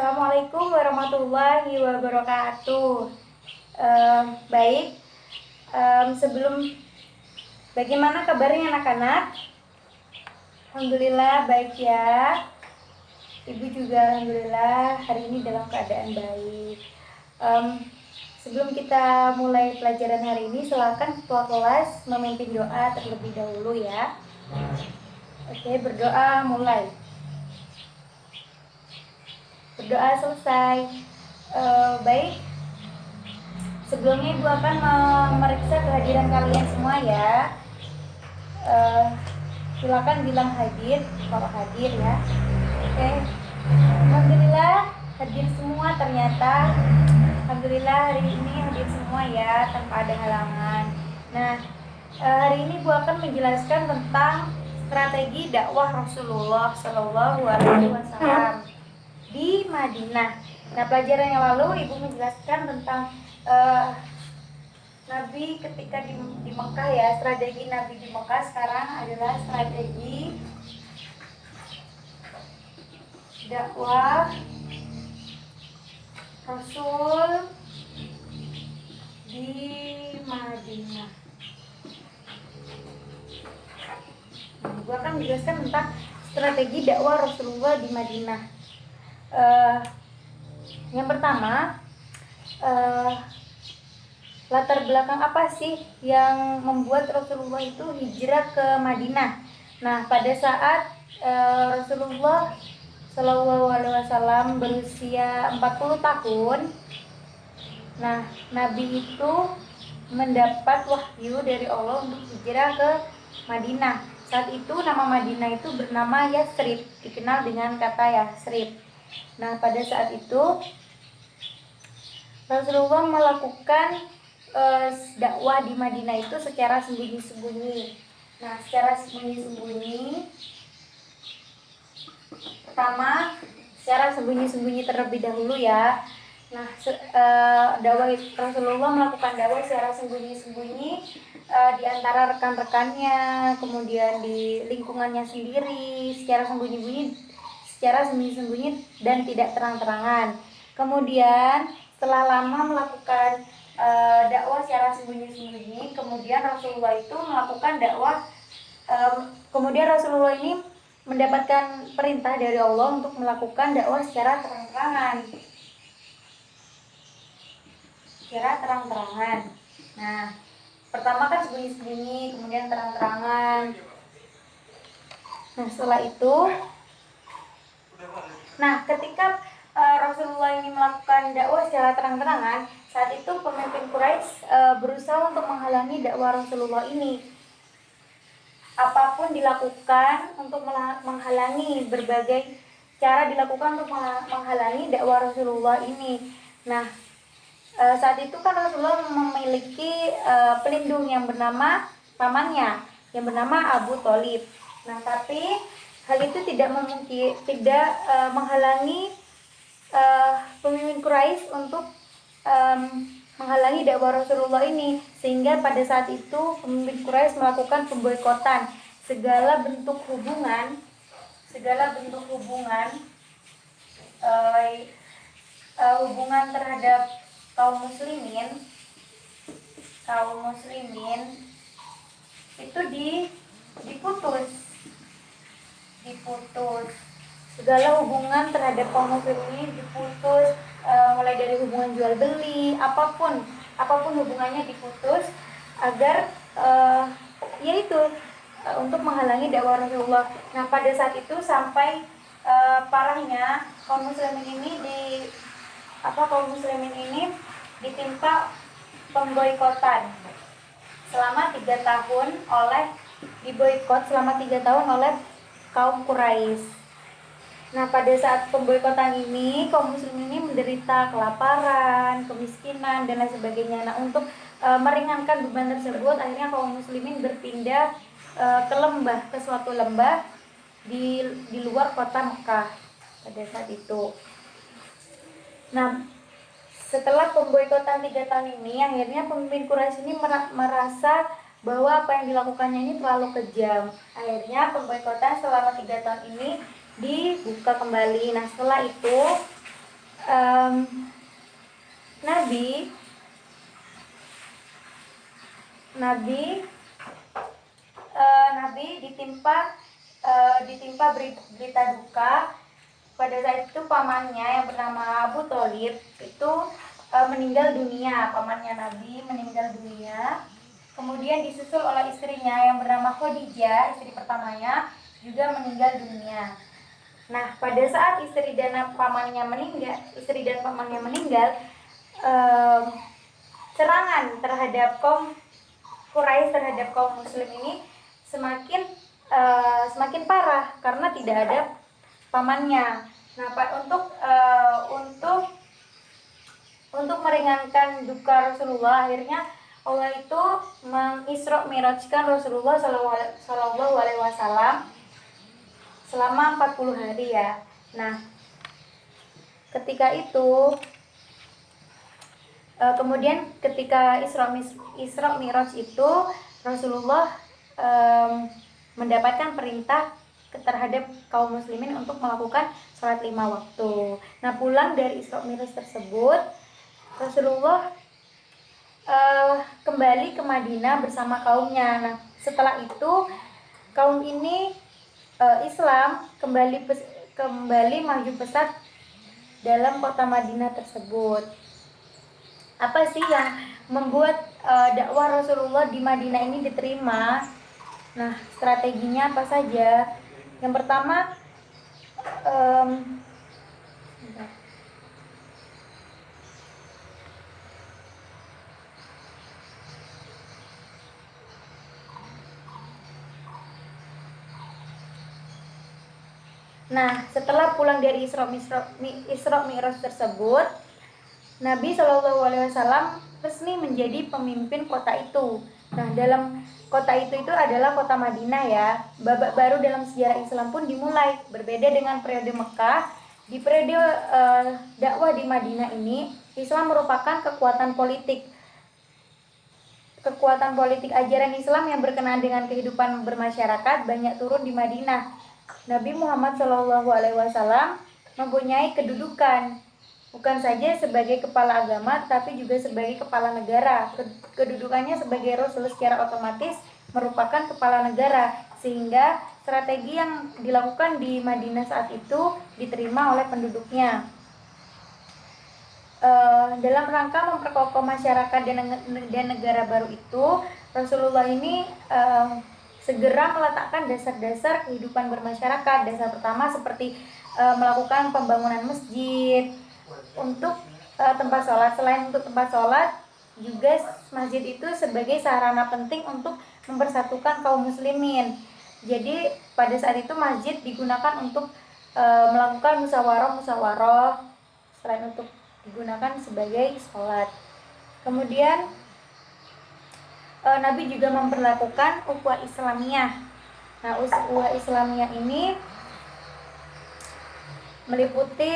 Assalamualaikum warahmatullahi wabarakatuh. Baik, sebelum bagaimana kabarnya anak-anak? Alhamdulillah baik ya. Ibu juga alhamdulillah hari ini dalam keadaan baik. Sebelum kita mulai pelajaran hari ini, silakan ketua kelas memimpin doa terlebih dahulu ya. Oke, berdoa mulai. Berdoa selesai. Baik. Sebelumnya Ibu akan memeriksa kehadiran kalian semua ya. Silakan bilang hadir kalau hadir ya. Oke. Alhamdulillah hadir semua ternyata. Alhamdulillah hari ini hadir semua ya tanpa ada halangan. Nah, hari ini Ibu akan menjelaskan tentang strategi dakwah Rasulullah Shallallahu Alaihi Wasallam di Madinah. Nah, pelajaran yang lalu Ibu menjelaskan tentang Nabi ketika di Mekah ya, strategi Nabi di Mekah. Sekarang adalah strategi dakwah Rasul di Madinah. Nah, Ibu akan menjelaskan tentang strategi dakwah Rasulullah di Madinah. Yang pertama, latar belakang apa sih yang membuat Rasulullah itu hijrah ke Madinah? Nah, pada saat Rasulullah Shallallahu Alaihi Wasallam berusia 40 tahun, nah Nabi itu mendapat wahyu dari Allah untuk hijrah ke Madinah. Saat itu nama Madinah itu bernama Yasrib, dikenal dengan kata Yasrib. Nah, pada saat itu Rasulullah melakukan dakwah di Madinah itu secara sembunyi-sembunyi. Nah, secara sembunyi-sembunyi, pertama secara sembunyi-sembunyi terlebih dahulu ya. Nah, dakwah Rasulullah melakukan dakwah secara sembunyi-sembunyi di antara rekan-rekannya, kemudian di lingkungannya sendiri, secara sembunyi-sembunyi dan tidak terang-terangan. Kemudian setelah lama melakukan dakwah secara sembunyi-sembunyi, kemudian Rasulullah itu melakukan dakwah. Kemudian Rasulullah ini mendapatkan perintah dari Allah untuk melakukan dakwah secara terang-terangan. Nah, pertama kan sembunyi-sembunyi, kemudian terang-terangan. Nah, setelah itu, ketika Rasulullah ini melakukan dakwah secara terang-terangan, saat itu pemimpin Quraisy berusaha untuk menghalangi dakwah Rasulullah ini. Apapun dilakukan untuk menghalangi, berbagai cara dilakukan untuk menghalangi dakwah Rasulullah ini. Nah, saat itu kan Rasulullah memiliki pelindung yang bernama pamannya, yang bernama Abu Thalib. Nah, tapi hal itu tidak menghalangi pemimpin Quraisy untuk menghalangi dakwah Rasulullah ini, sehingga pada saat itu pemimpin Quraisy melakukan pemboikotan segala bentuk hubungan terhadap kaum muslimin itu diputus. Segala hubungan terhadap kaum muslimin diputus, mulai dari hubungan jual beli, apapun hubungannya diputus agar untuk menghalangi dakwah Rasulullah. Nah, pada saat itu sampai parahnya kaum muslimin ini ditimpa pemboikotan selama 3 tahun oleh kaum Quraisy. Nah, pada saat pemboikotan ini, kaum muslimin ini menderita kelaparan, kemiskinan, dan lain sebagainya. Nah, untuk meringankan beban tersebut, akhirnya kaum muslimin berpindah ke suatu lembah di luar kota Mekah pada saat itu. Nah, setelah pemboikotan 3 tahun ini, akhirnya pemimpin Quraisy ini merasa bahwa apa yang dilakukannya ini terlalu kejam. Akhirnya pemboikotan selama 3 tahun ini dibuka kembali. Nah, setelah itu um, Nabi Nabi Nabi ditimpa berita duka pada saat itu. Pamannya yang bernama Abu Thalib itu meninggal dunia. Pamannya Nabi meninggal dunia, kemudian disusul oleh istrinya yang bernama Khadijah, istri pertamanya, juga meninggal dunia. Nah, pada saat istri dan pamannya meninggal, serangan terhadap kaum Quraisy terhadap kaum muslim ini semakin parah karena tidak ada pamannya. Nah, untuk meringankan duka Rasulullah, akhirnya Allah itu mengisra mi'rajkan Rasulullah Shallallahu Alaihi Wasallam selama 40 hari ya. Nah, ketika itu kemudian ketika Isra Mi'raj itu Rasulullah mendapatkan perintah terhadap kaum muslimin untuk melakukan sholat 5 waktu. Nah, pulang dari Isra Mi'raj tersebut, Rasulullah kembali ke Madinah bersama kaumnya. Nah, setelah itu kaum ini Islam kembali maju pesat dalam kota Madinah tersebut. Apa sih yang membuat dakwah Rasulullah di Madinah ini diterima? Nah, strateginya apa saja? Yang pertama, nah, setelah pulang dari Isra Mi'raj tersebut, Nabi Shallallahu Alaihi Wasallam resmi menjadi pemimpin kota itu. Nah, dalam kota itu adalah kota Madinah ya. Babak baru dalam sejarah Islam pun dimulai. Berbeda dengan periode Mekah, di periode dakwah di Madinah ini, Islam merupakan kekuatan politik ajaran Islam yang berkenaan dengan kehidupan bermasyarakat banyak turun di Madinah. Nabi Muhammad SAW mempunyai kedudukan bukan saja sebagai kepala agama, tapi juga sebagai kepala negara. Kedudukannya sebagai Rasul secara otomatis merupakan kepala negara, sehingga strategi yang dilakukan di Madinah saat itu diterima oleh penduduknya. Dalam rangka memperkokoh masyarakat dan negara baru itu, Rasulullah ini segera meletakkan dasar-dasar kehidupan bermasyarakat. Dasar pertama seperti melakukan pembangunan masjid untuk tempat sholat. Selain untuk tempat sholat, juga masjid itu sebagai sarana penting untuk mempersatukan kaum muslimin. Jadi pada saat itu masjid digunakan untuk melakukan musyawarah selain untuk digunakan sebagai sholat. Kemudian Nabi juga memperlakukan ukhuwah Islamiyah. Nah, ukhuwah Islamiyah ini meliputi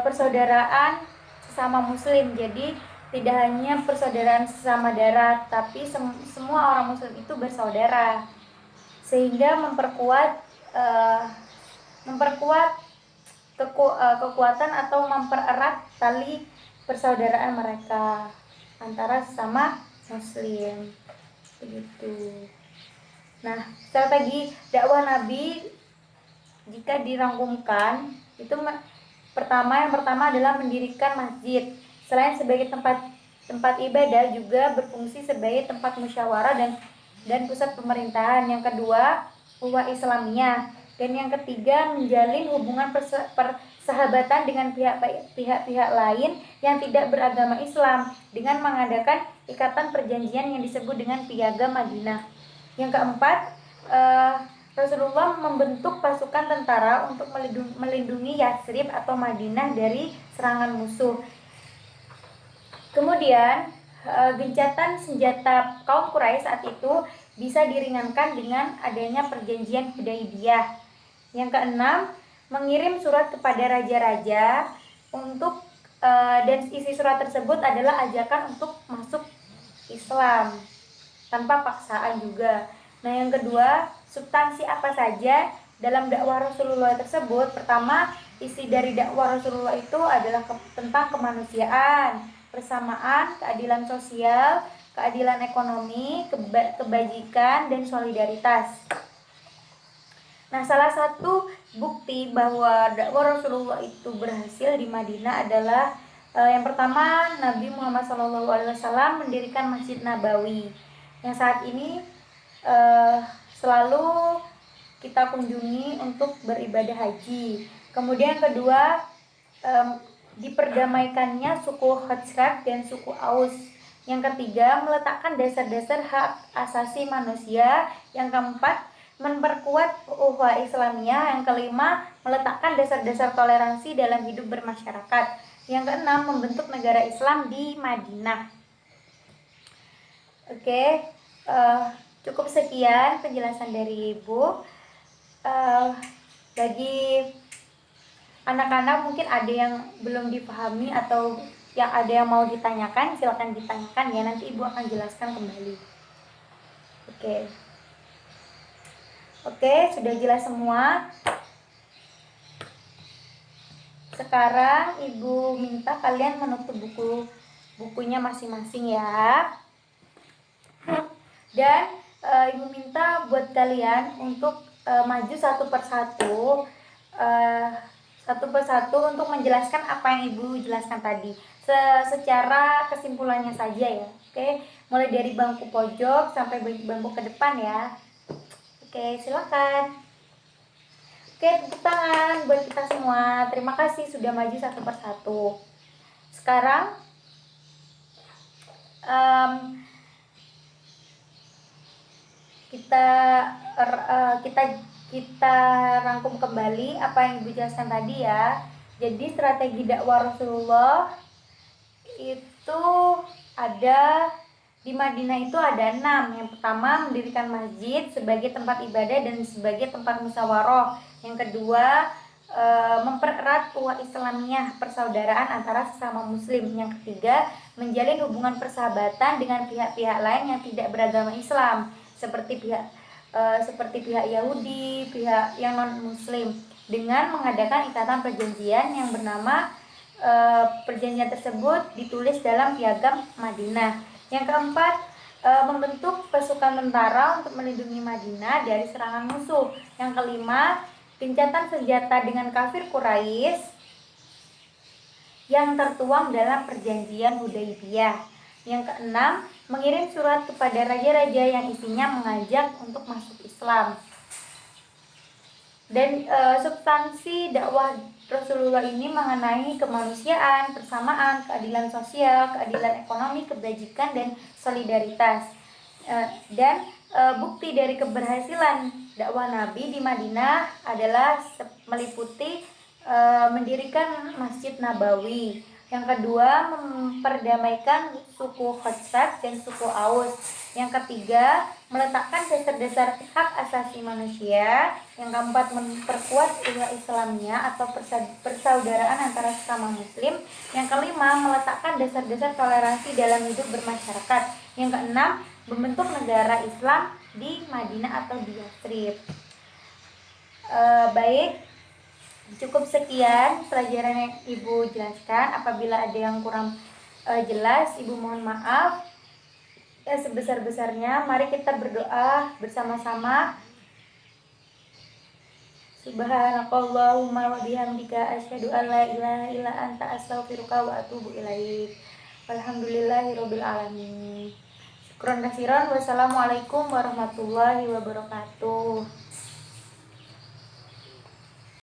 persaudaraan sesama muslim. Jadi tidak hanya persaudaraan sesama darah, tapi semua orang muslim itu bersaudara, sehingga memperkuat kekuatan atau mempererat tali persaudaraan mereka antara sesama muslim. Begitu. Nah, strategi dakwah Nabi jika dirangkumkan itu yang pertama adalah mendirikan masjid. Selain sebagai tempat ibadah, juga berfungsi sebagai tempat musyawarah dan pusat pemerintahan. Yang kedua, ukhuwah Islamiyah. Dan yang ketiga, menjalin hubungan persahabatan dengan pihak-pihak lain yang tidak beragama Islam dengan mengadakan ikatan perjanjian yang disebut dengan Piagam Madinah. Yang keempat, Rasulullah membentuk pasukan tentara untuk melindungi Yatsrib atau Madinah dari serangan musuh. Kemudian, gencatan senjata kaum Quraisy saat itu bisa diringankan dengan adanya perjanjian Hudaybiyah. Yang keenam, mengirim surat kepada raja-raja untuk dan isi surat tersebut adalah ajakan untuk masuk Islam tanpa paksaan juga. Nah, yang kedua, substansi apa saja dalam dakwah Rasulullah tersebut, pertama, isi dari dakwah Rasulullah itu adalah tentang kemanusiaan, persamaan, keadilan sosial, keadilan ekonomi, kebajikan, dan solidaritas. Nah, salah satu bukti bahwa dakwah Rasulullah itu berhasil di Madinah adalah yang pertama, Nabi Muhammad SAW mendirikan Masjid Nabawi yang saat ini selalu kita kunjungi untuk beribadah haji. Kemudian kedua, diperdamaikannya suku Khazraj dan suku Aus. Yang ketiga, meletakkan dasar-dasar hak asasi manusia. Yang keempat, memperkuat ukhuwah Islamiyah. Yang kelima, meletakkan dasar-dasar toleransi dalam hidup bermasyarakat. Yang keenam, membentuk negara Islam di Madinah. Oke, cukup sekian penjelasan dari Ibu. Bagi anak-anak mungkin ada yang belum dipahami atau yang ada yang mau ditanyakan, silakan ditanyakan ya, nanti Ibu akan jelaskan kembali. Oke, sudah jelas semua. Sekarang Ibu minta kalian menutup bukunya masing-masing ya. Dan Ibu minta buat kalian untuk maju satu persatu untuk menjelaskan apa yang Ibu jelaskan tadi. Secara kesimpulannya saja ya. Oke, mulai dari bangku pojok sampai bangku ke depan ya. Oke, silakan. Oke, tepuk tangan buat kita semua. Terima kasih sudah maju satu persatu. Sekarang kita rangkum kembali apa yang Ibu jelaskan tadi ya. Jadi strategi dakwah Rasulullah itu ada di Madinah itu ada 6. Yang pertama, mendirikan masjid sebagai tempat ibadah dan sebagai tempat musyawarah. Yang kedua, mempererat ukhuwah Islamiyah, persaudaraan antara sesama muslim. Yang ketiga, menjalin hubungan persahabatan dengan pihak-pihak lain yang tidak beragama Islam, seperti pihak Yahudi, pihak yang non muslim, dengan mengadakan ikatan perjanjian yang bernama perjanjian tersebut ditulis dalam piagam Madinah. Yang keempat, membentuk pasukan tentara untuk melindungi Madinah dari serangan musuh. Yang kelima, gencatan senjata dengan kafir Quraisy yang tertuang dalam perjanjian Hudaybiyah. Yang keenam, mengirim surat kepada raja-raja yang isinya mengajak untuk masuk Islam. Dan substansi dakwah Rasulullah ini mengenai kemanusiaan, persamaan, keadilan sosial, keadilan ekonomi, kebajikan, dan solidaritas. Dan bukti dari keberhasilan dakwah Nabi di Madinah adalah meliputi mendirikan Masjid Nabawi. Yang kedua, memperdamaikan suku Khazraj dan suku Aus. Yang ketiga, meletakkan dasar-dasar hak asasi manusia. Yang keempat, memperkuat ukhuwah Islamiyah atau persaudaraan antara sesama muslim. Yang kelima, meletakkan dasar-dasar toleransi dalam hidup bermasyarakat. Yang keenam, membentuk negara Islam di Madinah atau di Yathrib. Baik, cukup sekian pelajaran yang Ibu jelaskan. Apabila ada yang kurang jelas, Ibu mohon maaf. Sebesar-besarnya, mari kita berdoa bersama-sama. Subhanakallahumma wa bihamdika asyhadu an la ilaha illa anta astaghfiruka wa atubu ilaik. Walhamdulillahirabbil alamin. Syukron katsiran. Wassalamualaikum warahmatullahi wabarakatuh.